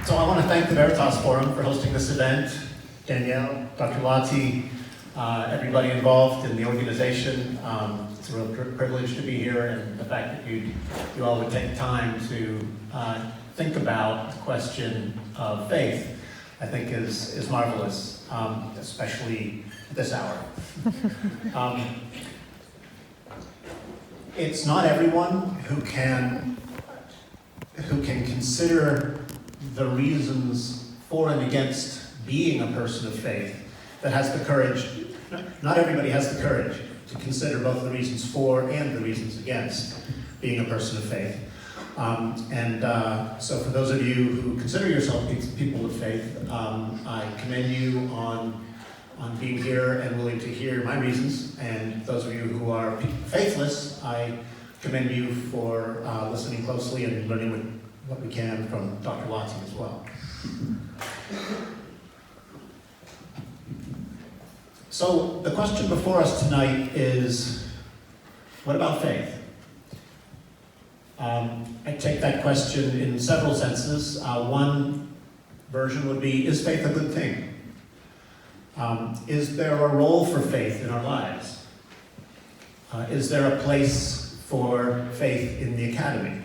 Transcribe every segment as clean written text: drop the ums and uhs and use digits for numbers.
So I want to thank the Veritas Forum for hosting this event. Danielle, Dr. Lahti, everybody involved in the organization. It's a real privilege to be here, and the fact that you all would take time to think about the question of faith, I think is marvelous, especially at this hour. It's not everyone who can consider the reasons for and against being a person of faith that has the courage. Not everybody has the courage to consider both the reasons for and the reasons against being a person of faith. So for those of you who consider yourself people of faith, I commend you on being here and willing to hear my reasons. And those of you who are faithless, I commend you for listening closely and learning what we can from Dr. Lahti as well. So the question before us tonight is, what about faith? I take that question in several senses. One version would be, is faith a good thing? Is there a role for faith in our lives? Is there a place for faith in the academy?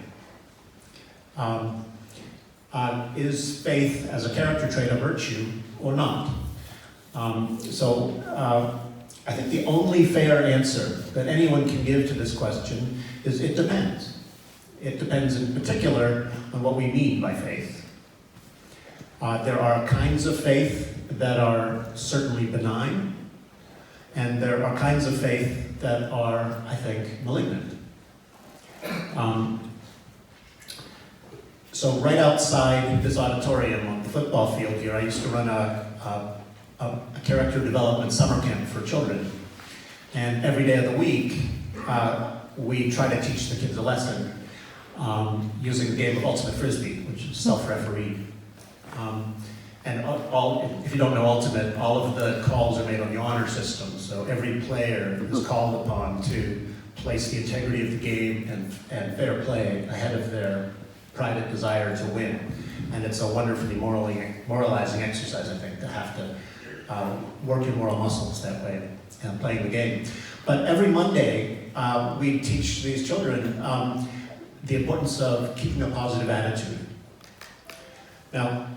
Is faith as a character trait a virtue or not? I think the only fair answer that anyone can give to this question is it depends. It depends in particular on what we mean by faith. There are kinds of faith that are certainly benign, and there are kinds of faith that are, I think, malignant. So right outside this auditorium on the football field here, I used to run a character development summer camp for children. And every day of the week, we try to teach the kids a lesson using the game of Ultimate Frisbee, which is self-refereed. If you don't know Ultimate, all of the calls are made on the honor system. So every player is called upon to place the integrity of the game and fair play ahead of their private desire to win. And it's a wonderfully moralizing exercise, I think, to have to work your moral muscles that way and playing the game. But every Monday, we teach these children the importance of keeping a positive attitude. Now,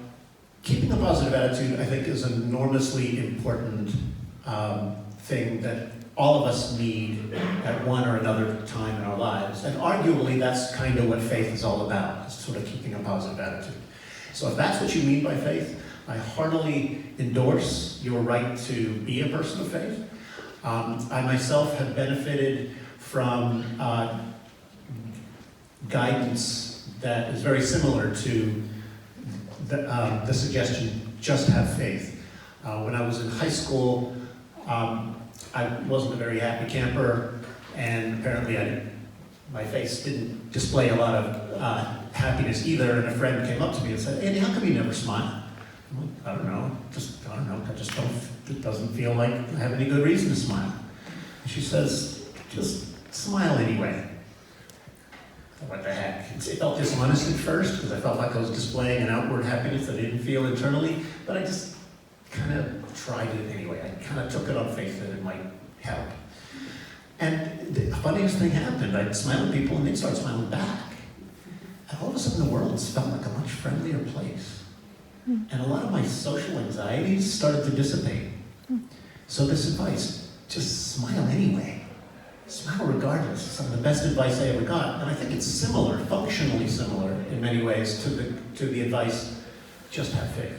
keeping a positive attitude, I think, is an enormously important thing that all of us need at one or another time in our lives. And arguably, that's kind of what faith is all about, is sort of keeping a positive attitude. So if that's what you mean by faith, I heartily endorse your right to be a person of faith. I myself have benefited from guidance that is very similar to the suggestion, just have faith. When I was in high school, I wasn't a very happy camper, and apparently my face didn't display a lot of happiness either, and a friend came up to me and said, "Andy, how come you never smile?" I'm like, I don't know, it doesn't feel like I have any good reason to smile. And she says, "Just smile anyway." What the heck? It felt dishonest at first, because I felt like I was displaying an outward happiness that I didn't feel internally, but I just kind of tried it anyway. I kind of took it on faith that it might help. And the funniest thing happened. I'd smile at people and they'd start smiling back. And all of a sudden the world felt like a much friendlier place. And a lot of my social anxieties started to dissipate. So this advice, just smile anyway. Smile regardless, some of the best advice I ever got. And I think it's similar, functionally similar in many ways to the advice, just have faith.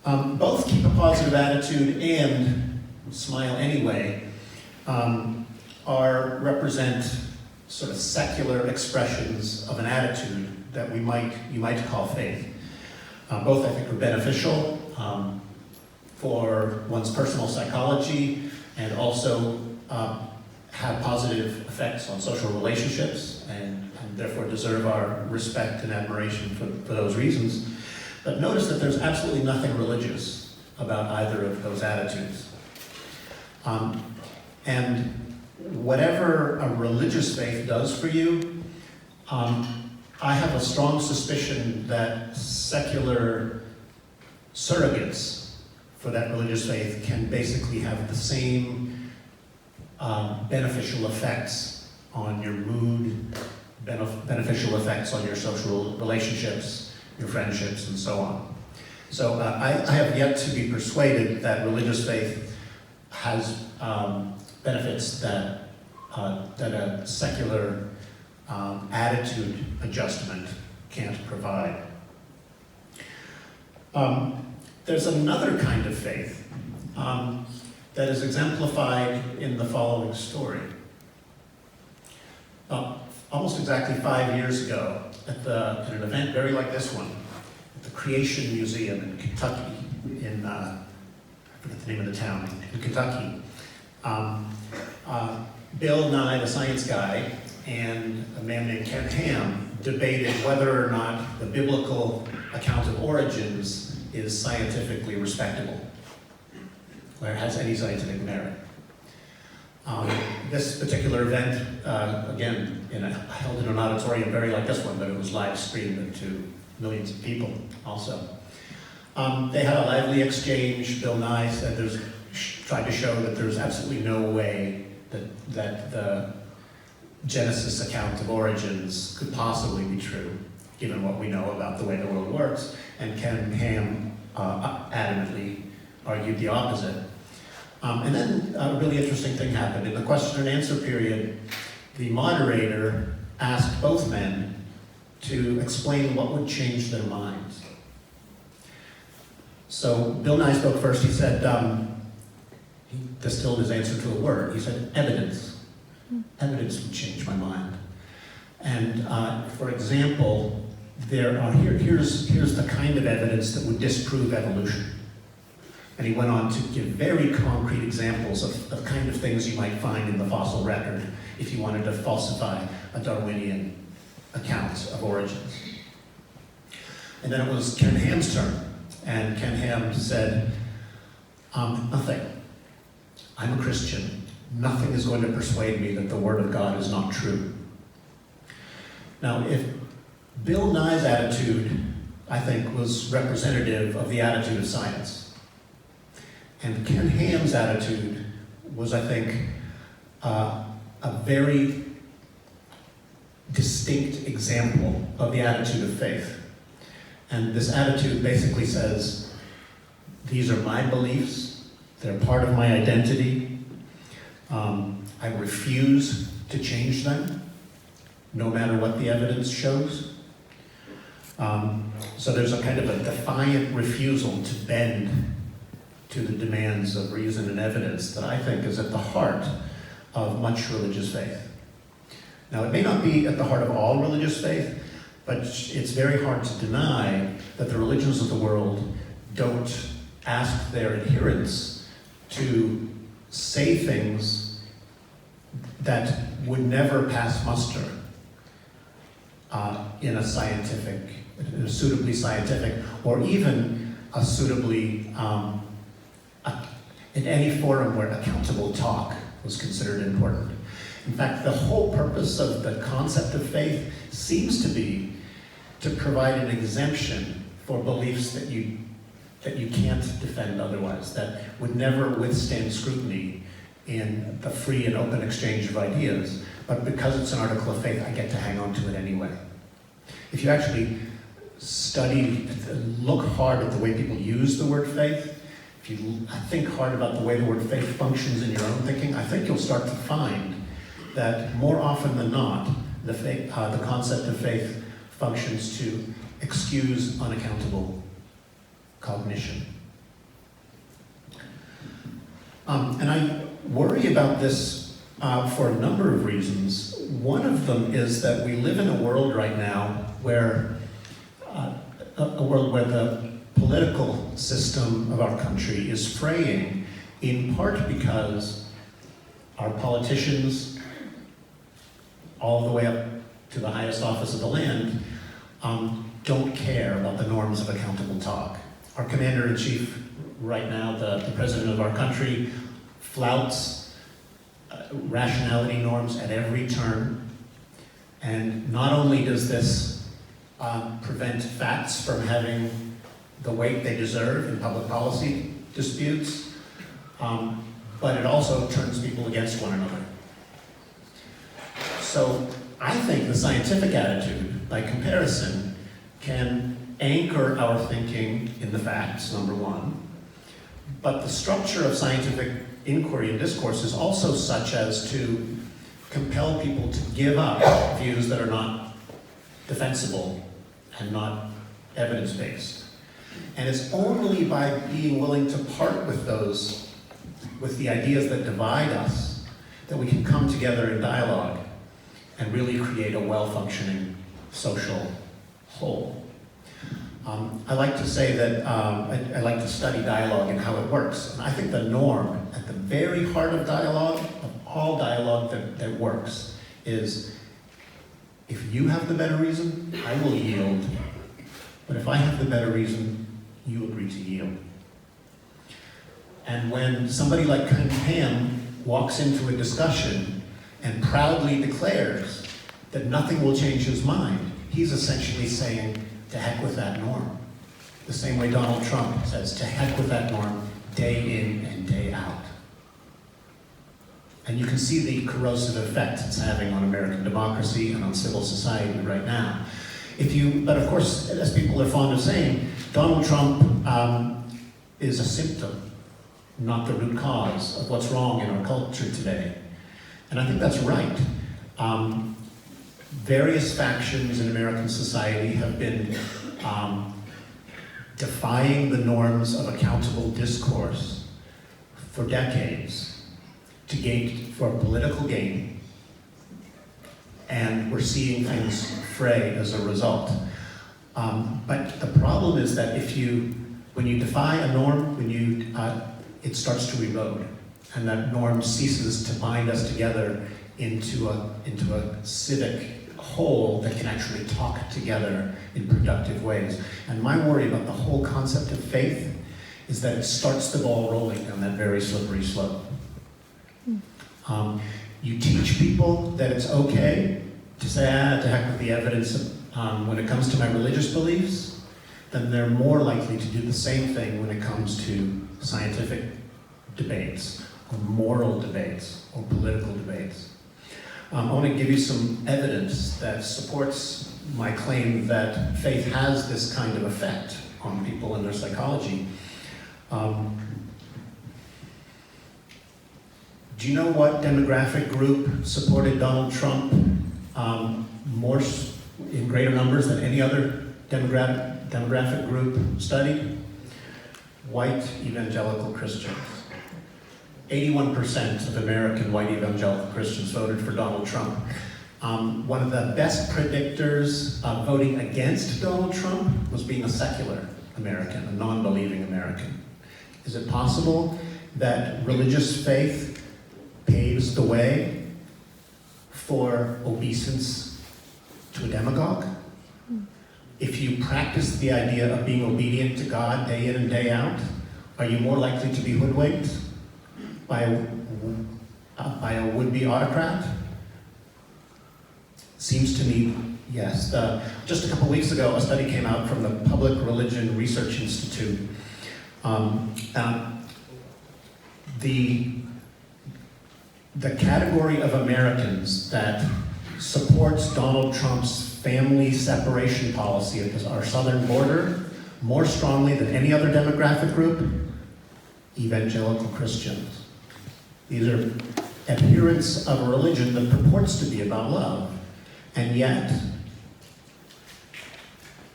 Both keep a positive attitude and smile anyway represent sort of secular expressions of an attitude that you might call faith. Both, I think, are beneficial for one's personal psychology and also have positive effects on social relationships and therefore deserve our respect and admiration for those reasons. But notice that there's absolutely nothing religious about either of those attitudes. And whatever a religious faith does for you, I have a strong suspicion that secular surrogates for that religious faith can basically have the same beneficial effects on your mood, beneficial effects on your social relationships, your friendships, and so on. So I have yet to be persuaded that religious faith has benefits that a secular attitude adjustment can't provide. There's another kind of faith that is exemplified in the following story. Almost exactly 5 years ago, at an event very like this one, at the Creation Museum in Kentucky, I forget the name of the town, in Kentucky, Bill Nye, the science guy, and a man named Ken Ham debated whether or not the biblical account of origins is scientifically respectable, or has any scientific merit. This particular event, again, held in an auditorium very like this one, but it was live streamed to millions of people also. They had a lively exchange. Bill Nye tried to show that there's absolutely no way that the Genesis account of origins could possibly be true, given what we know about the way the world works. And Ken Ham adamantly argued the opposite. And then a really interesting thing happened. In the question and answer period, the moderator asked both men to explain what would change their minds. So Bill Nye spoke first. He said, he distilled his answer to a word. He said, evidence. Evidence would change my mind. And for example, here's the kind of evidence that would disprove evolution. And he went on to give very concrete examples of the kind of things you might find in the fossil record if you wanted to falsify a Darwinian account of origins. And then it was Ken Ham's turn. And Ken Ham said, nothing. I'm a Christian. Nothing is going to persuade me that the Word of God is not true. Now, if Bill Nye's attitude, I think, was representative of the attitude of science, and Ken Ham's attitude was, I think, a very distinct example of the attitude of faith. And this attitude basically says, these are my beliefs, they're part of my identity, I refuse to change them, no matter what the evidence shows. So there's a kind of a defiant refusal to bend to the demands of reason and evidence that I think is at the heart of much religious faith. Now, it may not be at the heart of all religious faith, but it's very hard to deny that the religions of the world don't ask their adherents to say things that would never pass muster in a suitably scientific, or even a suitably, in any forum where accountable talk was considered important. In fact, the whole purpose of the concept of faith seems to be to provide an exemption for beliefs that you can't defend otherwise, that would never withstand scrutiny in the free and open exchange of ideas. But because it's an article of faith, I get to hang on to it anyway. If you actually look hard at the way people use the word faith, if you think hard about the way the word faith functions in your own thinking, I think you'll start to find that more often than not, the concept of faith functions to excuse unaccountable cognition. And I worry about this for a number of reasons. One of them is that we live in a world right now where the political system of our country is fraying, in part because our politicians, all the way up to the highest office of the land, don't care about the norms of accountable talk. Our commander-in-chief right now, the president of our country flouts rationality norms at every turn. And not only does this prevent facts from having the weight they deserve in public policy disputes, but it also turns people against one another. So I think the scientific attitude, by comparison, can anchor our thinking in the facts, number one. But the structure of scientific inquiry and discourse is also such as to compel people to give up views that are not defensible and not evidence-based. And it's only by being willing to part with those, with the ideas that divide us, that we can come together in dialogue and really create a well-functioning social whole. I like to say that I like to study dialogue and how it works. And I think the norm at the very heart of dialogue, of all dialogue that works, is if you have the better reason, I will yield. But if I have the better reason, you agree to yield. And when somebody like Cunningham walks into a discussion and proudly declares that nothing will change his mind, he's essentially saying, to heck with that norm. The same way Donald Trump says, to heck with that norm, day in and day out. And you can see the corrosive effect it's having on American democracy and on civil society right now. But of course, as people are fond of saying, Donald Trump is a symptom, not the root cause of what's wrong in our culture today. And I think that's right. Various factions in American society have been defying the norms of accountable discourse for decades for political gain, and we're seeing things fray as a result. But the problem is that when you defy a norm, it starts to erode, and that norm ceases to bind us together into a civic whole that can actually talk together in productive ways. And my worry about the whole concept of faith is that it starts the ball rolling down that very slippery slope. You teach people that it's okay to say, to heck with the evidence when it comes to my religious beliefs, then they're more likely to do the same thing when it comes to scientific debates, or moral debates, or political debates. I want to give you some evidence that supports my claim that faith has this kind of effect on people and their psychology. Do you know what demographic group supported Donald Trump more in greater numbers than any other demographic group studied? White evangelical Christians. 81% of American white evangelical Christians voted for Donald Trump. One of the best predictors of voting against Donald Trump was being a secular American, a non-believing American. Is it possible that religious faith paves the way for obeisance to a demagogue? If you practice the idea of being obedient to God day in and day out, are you more likely to be hoodwinked by a would-be autocrat? Seems to me, yes. Just a couple weeks ago, a study came out from the Public Religion Research Institute. The category of Americans that supports Donald Trump's family separation policy at our southern border more strongly than any other demographic group, evangelical Christians. These are adherents of a religion that purports to be about love, and yet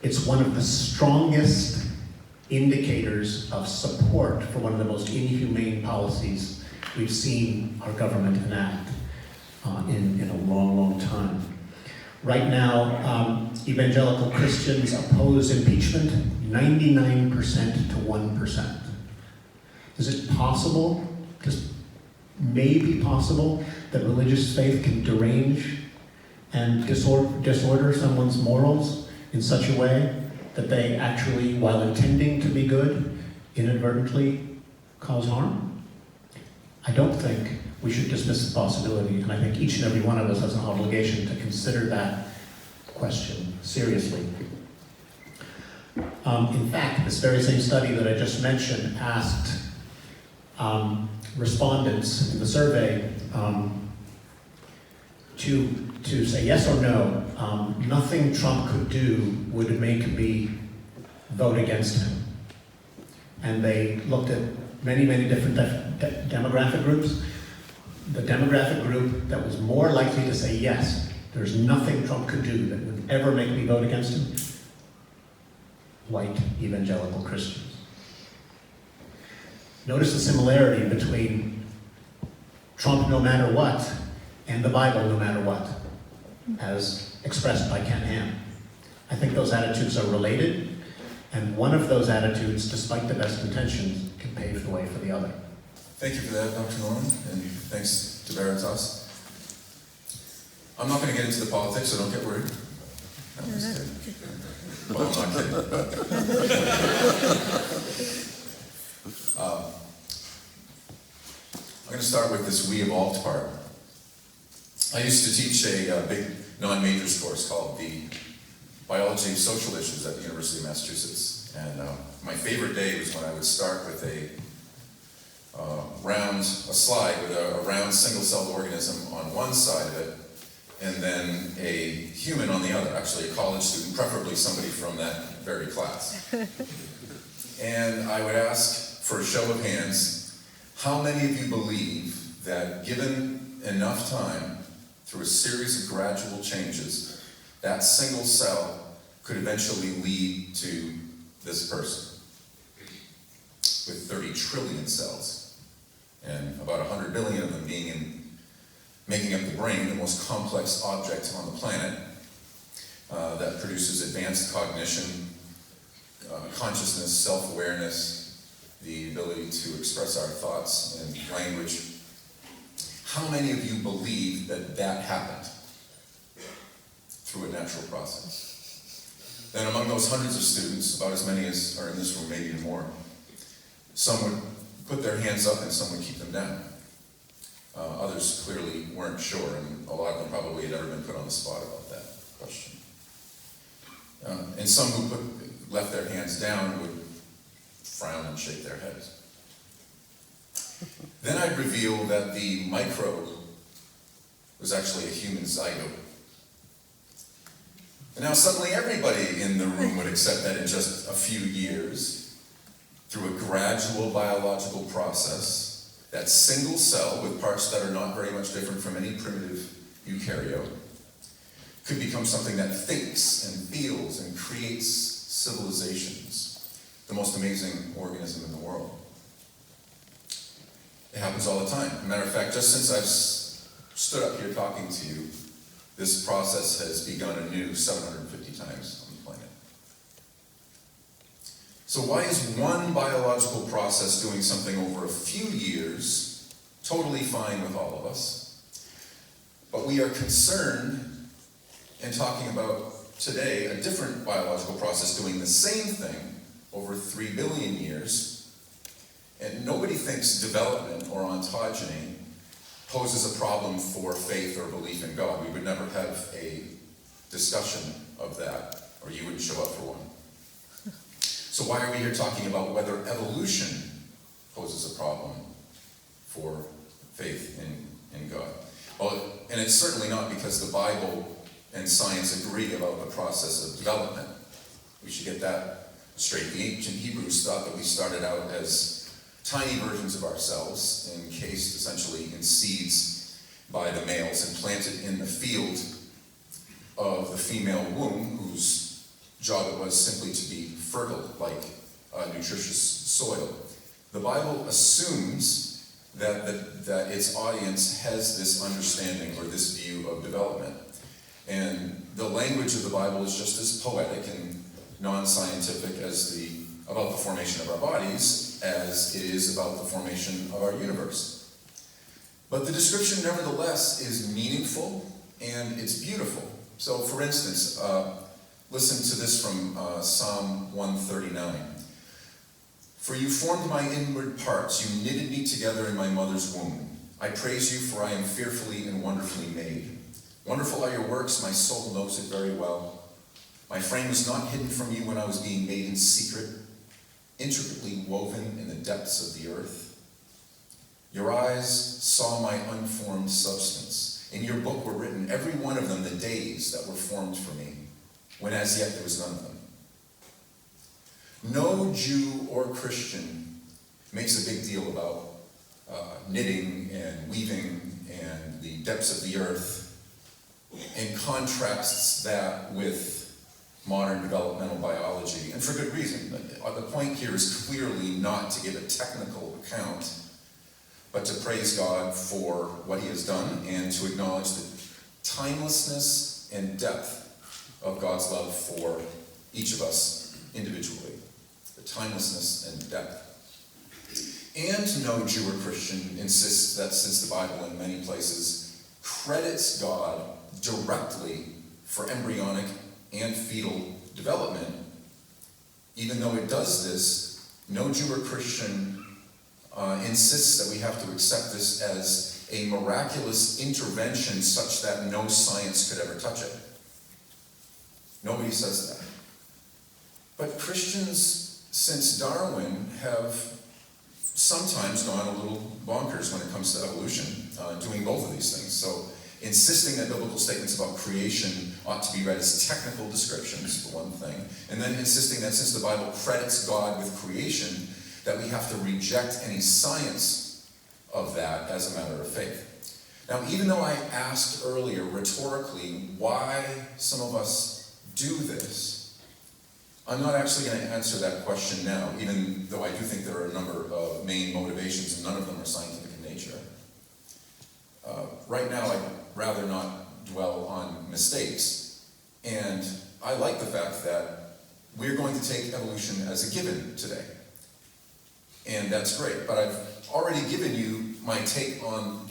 it's one of the strongest indicators of support for one of the most inhumane policies we've seen our government enact in a long, long time. Right now, evangelical Christians oppose impeachment 99% to 1%. Is it possible, just maybe possible, that religious faith can derange and disorder someone's morals in such a way that they actually, while intending to be good, inadvertently cause harm? I don't think we should dismiss the possibility, and I think each and every one of us has an obligation to consider that question seriously. In fact, this very same study that I just mentioned asked respondents in the survey to say yes or no, nothing Trump could do would make me vote against him. And they looked at many, many different demographic groups. The demographic group that was more likely to say yes, there's nothing Trump could do that would ever make me vote against him, white evangelical Christians. Notice the similarity between Trump no matter what and the Bible no matter what, as expressed by Ken Ham. I think those attitudes are related, and one of those attitudes, despite the best intentions, can pave the way for the other. Thank you for that, Dr. Norman, and thanks to Veritas. I'm not going to get into the politics, so don't get worried. I'm just kidding. Well, I'm not kidding. I'm going to start with this we evolved part. I used to teach a big non-majors course called the Biology of Social Issues at the University of Massachusetts. And my favorite day was when I would start with a slide with a round single-celled organism on one side of it, and then a human on the other, actually a college student, preferably somebody from that very class. And I would ask for a show of hands, how many of you believe that given enough time, through a series of gradual changes, that single cell could eventually lead to this person with 30 trillion cells and about 100 billion of them making up the brain, the most complex object on the planet that produces advanced cognition, consciousness, self-awareness, the ability to express our thoughts in language. How many of you believe that that happened through a natural process? Then among those hundreds of students, about as many as are in this room, maybe even more, some would put their hands up and some would keep them down. Others clearly weren't sure, and a lot of them probably had never been put on the spot about that question. And some who left their hands down would frown and shake their heads. Then I'd reveal that the microbe was actually a human zygote. And now suddenly everybody in the room would accept that in just a few years, through a gradual biological process, that single cell with parts that are not very much different from any primitive eukaryote could become something that thinks and feels and creates civilizations, the most amazing organism in the world. It happens all the time. As a matter of fact, just since I've stood up here talking to you, this process has begun anew 750 times on the planet. So why is one biological process doing something over a few years totally fine with all of us, but we are concerned in talking about today a different biological process doing the same thing over 3 billion years, and nobody thinks development or ontogeny poses a problem for faith or belief in God. We would never have a discussion of that, or you wouldn't show up for one. So why are we here talking about whether evolution poses a problem for faith in God? Well, and it's certainly not because the Bible and science agree about the process of development. We should get that straight. The ancient Hebrews thought that we started out as tiny versions of ourselves, encased essentially in seeds by the males and planted in the field of the female womb, whose job it was simply to be fertile, like a nutritious soil. The Bible assumes that its audience has this understanding or this view of development. And the language of the Bible is just as poetic and non-scientific about the formation of our bodies as it is about the formation of our universe. But the description, nevertheless, is meaningful and it's beautiful. So, for instance, listen to this from Psalm 139. For you formed my inward parts, you knitted me together in my mother's womb. I praise you, for I am fearfully and wonderfully made. Wonderful are your works, my soul knows it very well. My frame was not hidden from you when I was being made in secret, intricately woven in the depths of the earth. Your eyes saw my unformed substance. In your book were written, every one of them, the days that were formed for me, when as yet there was none of them. No Jew or Christian makes a big deal about knitting and weaving and the depths of the earth, and contrasts that with modern developmental biology, and for good reason. The point here is clearly not to give a technical account, but to praise God for what he has done and to acknowledge the timelessness and depth of God's love for each of us individually. The timelessness and depth. And no Jew or Christian insists that since the Bible in many places credits God directly for embryonic and fetal development, even though it does this, no Jew or Christian insists that we have to accept this as a miraculous intervention such that no science could ever touch it. Nobody says that. But Christians, since Darwin, have sometimes gone a little bonkers when it comes to evolution, doing both of these things. So insisting that biblical statements about creation ought to be read as technical descriptions, for one thing, and then insisting that since the Bible credits God with creation, that we have to reject any science of that as a matter of faith. Now, even though I asked earlier rhetorically why some of us do this, I'm not actually going to answer that question now, even though I do think there are a number of main motivations, and none of them are scientific in nature. Right now, I'd rather not dwell on mistakes, and I like the fact that we're going to take evolution as a given today. And that's great, but I've already given you my take on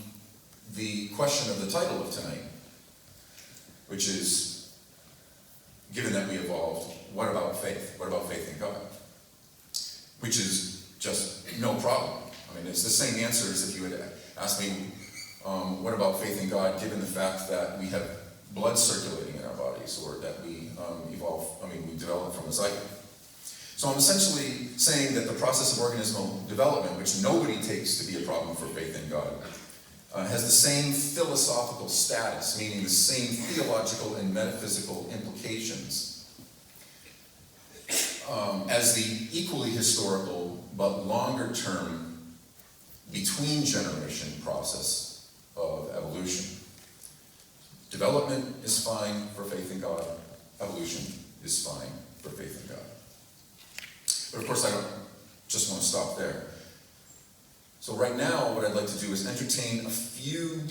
the question of the title of tonight, which is, given that we evolved, what about faith? What about faith in God? Which is just no problem. I mean, it's the same answer as if you had asked me, what about faith in God, given the fact that we have blood circulating in our bodies, or that we we develop from a zygote. So I'm essentially saying that the process of organismal development, which nobody takes to be a problem for faith in God, has the same philosophical status, meaning the same theological and metaphysical implications, as the equally historical but longer term between generation process of evolution. Development is fine for faith in God. Evolution is fine for faith in God. But of course, I don't just want to stop there. So right now, what I'd like to do is entertain a few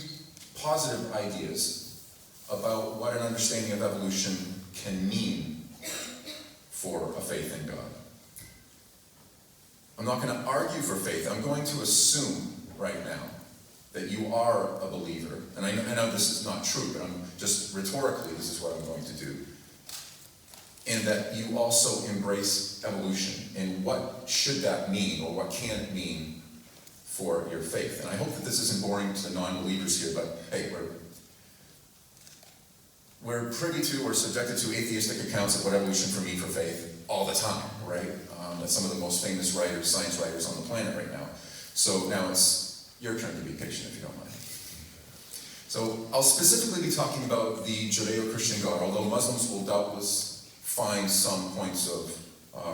positive ideas about what an understanding of evolution can mean for a faith in God. I'm not going to argue for faith. I'm going to assume right now that you are a believer. And I know this is not true, but I'm just rhetorically, this is what I'm going to do. And that you also embrace evolution. And what should that mean, or what can it mean for your faith? And I hope that this isn't boring to the non-believers here, but hey, we're privy to or subjected to atheistic accounts of what evolution can mean for faith all the time, right? That's some of the most famous writers, science writers on the planet right now. So now it's your turn to be patient, if you don't mind. So I'll specifically be talking about the Judeo-Christian God, although Muslims will doubtless find some points of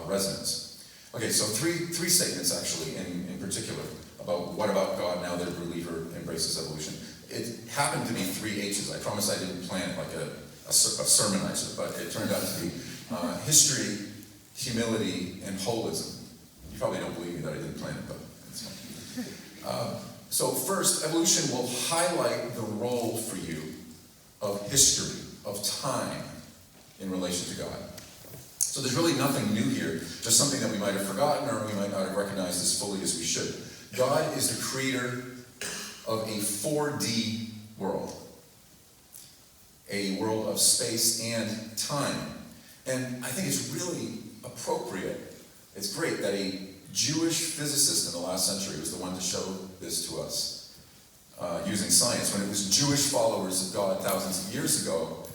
resonance. Okay, so three statements actually in particular about what about God now that a believer embraces evolution. It happened to be 3 H's. I promise I didn't plan it like a sermonizer, but it turned out to be history, humility, and holism. You probably don't believe me that I didn't plan it, but it's fine. So first, evolution will highlight the role for you of history, of time, in relation to God. So there's really nothing new here, just something that we might have forgotten or we might not have recognized as fully as we should. God is the creator of a 4D world, a world of space and time. And I think it's really appropriate, it's great that a Jewish physicist in the last century was the one to show this to us, using science, when it was Jewish followers of God thousands of years ago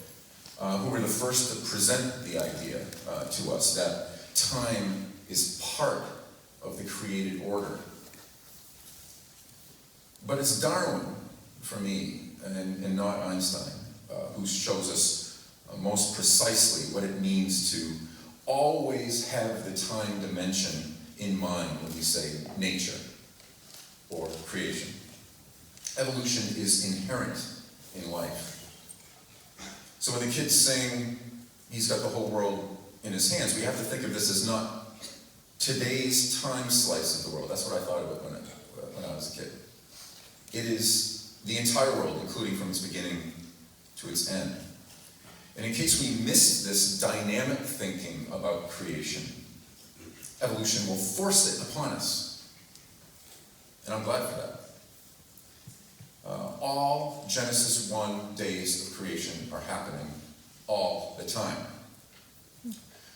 who were the first to present the idea to us that time is part of the created order. But it's Darwin, for me, and not Einstein, who shows us most precisely what it means to always have the time dimension in mind when we say nature or creation. Evolution is inherent in life. So when the kids sing, "He's got the whole world in his hands," we have to think of this as not today's time slice of the world. That's what I thought of it when I was a kid. It is the entire world, including from its beginning to its end. And in case we miss this dynamic thinking about creation, evolution will force it upon us. And I'm glad for that. All Genesis 1 days of creation are happening all the time.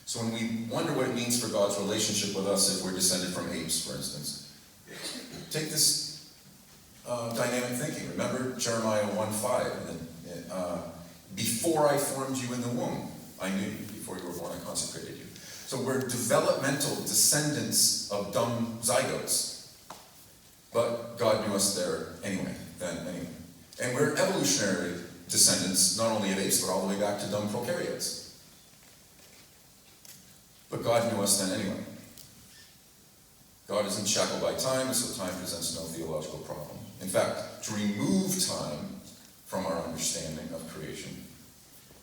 So when we wonder what it means for God's relationship with us if we're descended from apes, for instance, take this dynamic thinking. Remember Jeremiah 1:5, before I formed you in the womb, I knew you. Before you were born, I consecrated you. So we're developmental descendants of dumb zygotes. But God knew us there anyway. And we're evolutionary descendants, not only of apes, but all the way back to dumb prokaryotes. But God knew us then anyway. God isn't shackled by time, so time presents no theological problem. In fact, to remove time from our understanding of creation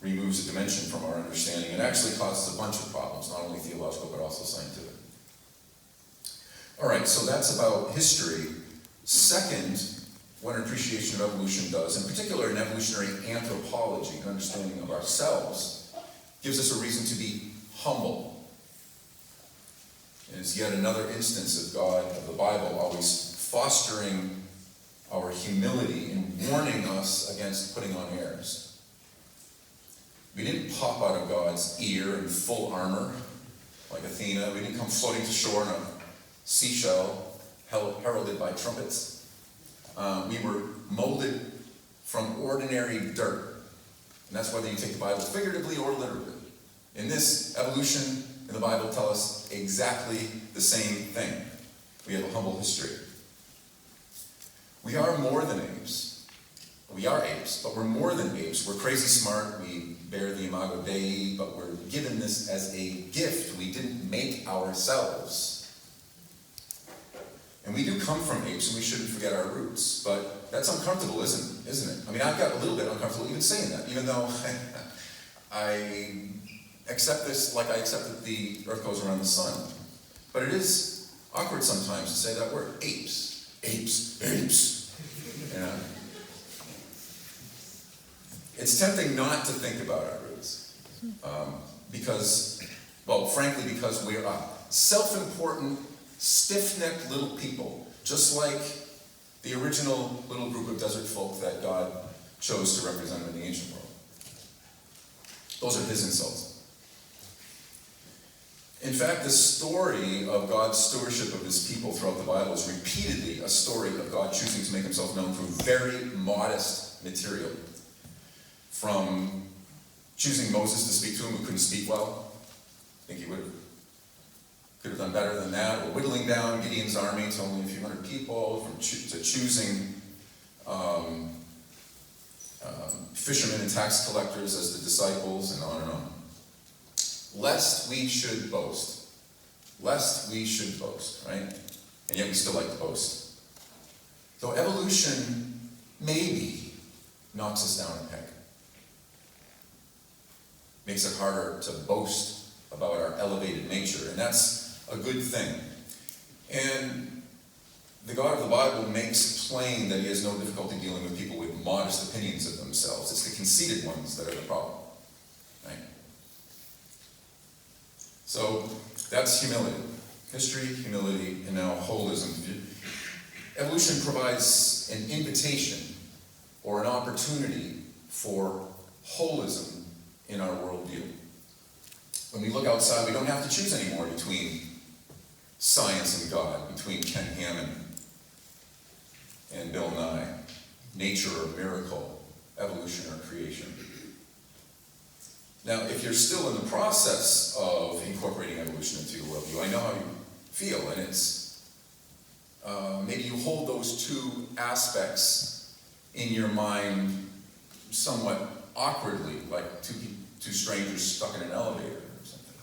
removes a dimension from our understanding and actually causes a bunch of problems, not only theological but also scientific. All right, so that's about history. Second, what an appreciation of evolution does, in particular in evolutionary anthropology, an understanding of ourselves, gives us a reason to be humble. And it's yet another instance of God, of the Bible, always fostering our humility and warning us against putting on airs. We didn't pop out of God's ear in full armor, like Athena. We didn't come floating to shore in a seashell heralded by trumpets. We were molded from ordinary dirt. And that's whether you take the Bible figuratively or literally. In this, evolution and the Bible tell us exactly the same thing. We have a humble history. We are more than apes. We are apes, but we're more than apes. We're crazy smart. We bear the imago Dei, but we're given this as a gift. We didn't make ourselves. And we do come from apes, and we shouldn't forget our roots. But that's uncomfortable, isn't it? I mean, I've got a little bit uncomfortable even saying that, even though I accept this like I accept that the earth goes around the sun. But it is awkward sometimes to say that word, apes. Apes. You know? It's tempting not to think about our roots. Because we're self-important, stiff-necked little people, just like the original little group of desert folk that God chose to represent him in the ancient world. Those are his insults. In fact, the story of God's stewardship of his people throughout the Bible is repeatedly a story of God choosing to make himself known through very modest material. From choosing Moses to speak to him who couldn't speak well. I think he could have done better than that. Or whittling down Gideon's army to only a few hundred people. To choosing fishermen and tax collectors as the disciples, and on and on. Lest we should boast. Lest we should boast, right? And yet we still like to boast. So evolution maybe knocks us down a peg. Makes it harder to boast about our elevated nature, and that's a good thing. And the God of the Bible makes plain that he has no difficulty dealing with people with modest opinions of themselves. It's the conceited ones that are the problem, right? So that's humility. History, humility, and now holism. Evolution provides an invitation or an opportunity for holism in our worldview. When we look outside, we don't have to choose anymore between Science and God, between Ken Hammond and Bill Nye, nature or miracle, evolution or creation. Now, if you're still in the process of incorporating evolution into your worldview, I know how you feel, and it's maybe you hold those two aspects in your mind somewhat awkwardly, like two strangers stuck in an elevator or something.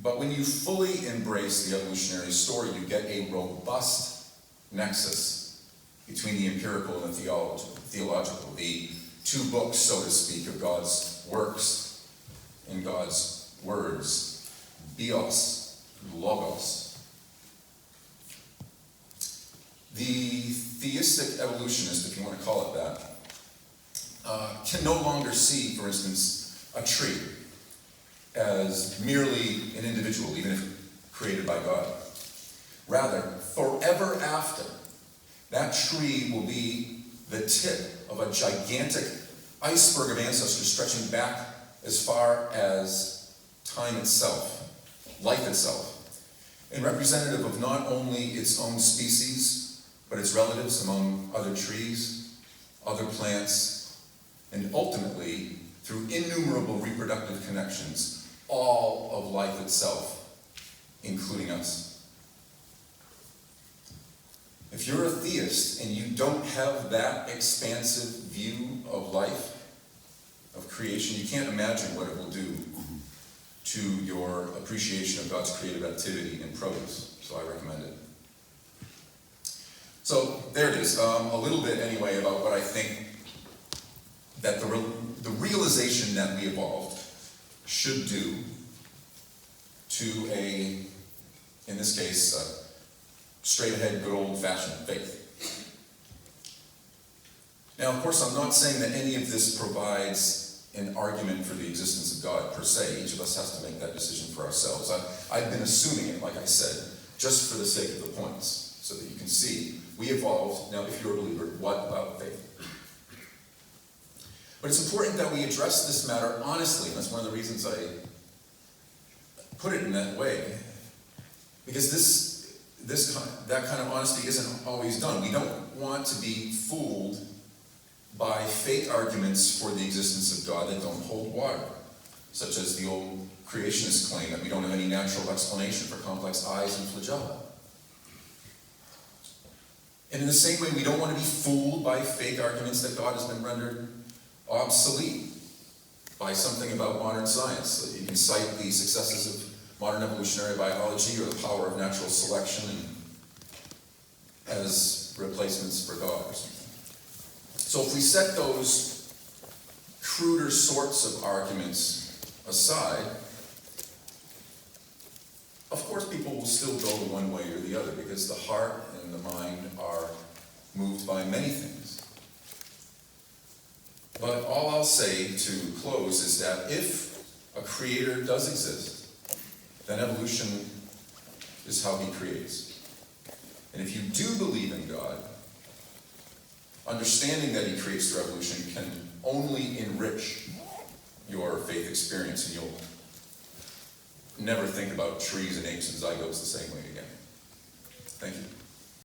But when you fully embrace the evolutionary story, you get a robust nexus between the empirical and the theological, the two books, so to speak, of God's works and God's words, bios, logos. The theistic evolutionist, if you want to call it that, can no longer see, for instance, a tree as merely an individual, even if created by God. Rather, forever after, that tree will be the tip of a gigantic iceberg of ancestors stretching back as far as time itself, life itself, and representative of not only its own species, but its relatives among other trees, other plants, and ultimately, through innumerable reproductive connections, all of life itself, including us. If you're a theist and you don't have that expansive view of life, of creation, you can't imagine what it will do to your appreciation of God's creative activity and produce. So I recommend it. So there it is, a little bit anyway about what I think that the realization that we evolved should do to a, in this case, straight ahead, good old-fashioned faith. Now, of course, I'm not saying that any of this provides an argument for the existence of God per se. Each of us has to make that decision for ourselves. I've been assuming it, like I said, just for the sake of the points, so that you can see we evolved. Now, if you're a believer, what about faith? But it's important that we address this matter honestly, and that's one of the reasons I put it in that way, because that kind of honesty isn't always done. We don't want to be fooled by fake arguments for the existence of God that don't hold water, such as the old creationist claim that we don't have any natural explanation for complex eyes and flagella. And in the same way, we don't want to be fooled by fake arguments that God has been rendered obsolete by something about modern science. You can cite the successes of modern evolutionary biology or the power of natural selection as replacements for God or something. So if we set those cruder sorts of arguments aside, of course people will still go one way or the other, because the heart and the mind are moved by many things. But all I'll say to close is that if a creator does exist, then evolution is how he creates. And if you do believe in God, understanding that he creates through evolution can only enrich your faith experience, and you'll never think about trees and apes and zygotes the same way again. Thank you.